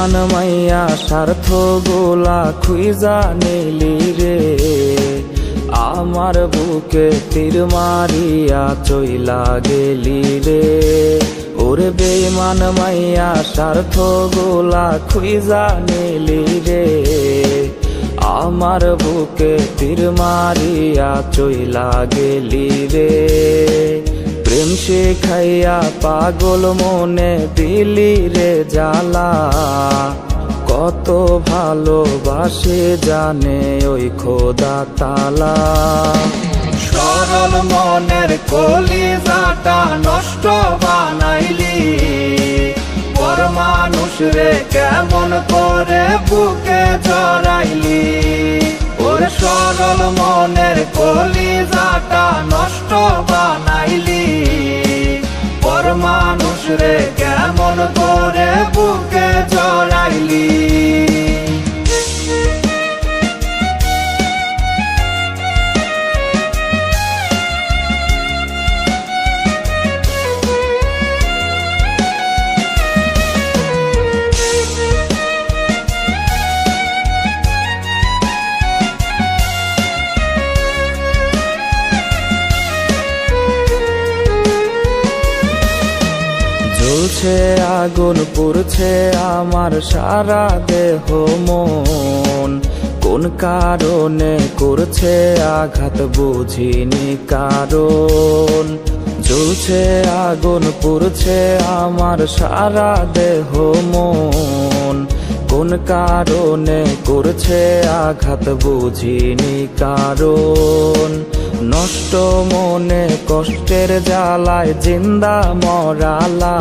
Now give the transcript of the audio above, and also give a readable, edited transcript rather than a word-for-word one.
বেমান মাইয়া স্বার্থ গোলা খুইজা নিলি রে, আমার বুকে তীর মারিয়া চইলা গেলি রে। ওরে বেমান মাইয়া স্বার্থ গোলা খুইজা নিলি রে, আমার বুকে তীর মারিয়া চইলা গেলি রে। প্রেম শিখাইয়া পাগল মনে দিলি রে জ্বালা, কত ভালোবাসে জানে ওই খোদা তালা। সরল মনের কলিজাটা নষ্ট বানাইলি, পর মানুষ রে কেমন করে বুকে জড়াইলি। ওর সরল মনের কলিজাটা নষ্ট বানাইলি, পর মানুষ রে কেমন করে বুকে জড়াইলি। জ্বলছে আগুন পুড়ছে আমার সারা দেহ মন, কোন কারণে করছে আঘাত বুঝিনি কারণ। জ্বলছে আগুন পুড়ছে আমার সারা দেহ মন, কোন কারণে করছে আঘাত বুঝিনি কারণ। নষ্ট মনে কষ্টের জ্বালায় জিন্দা মরালা।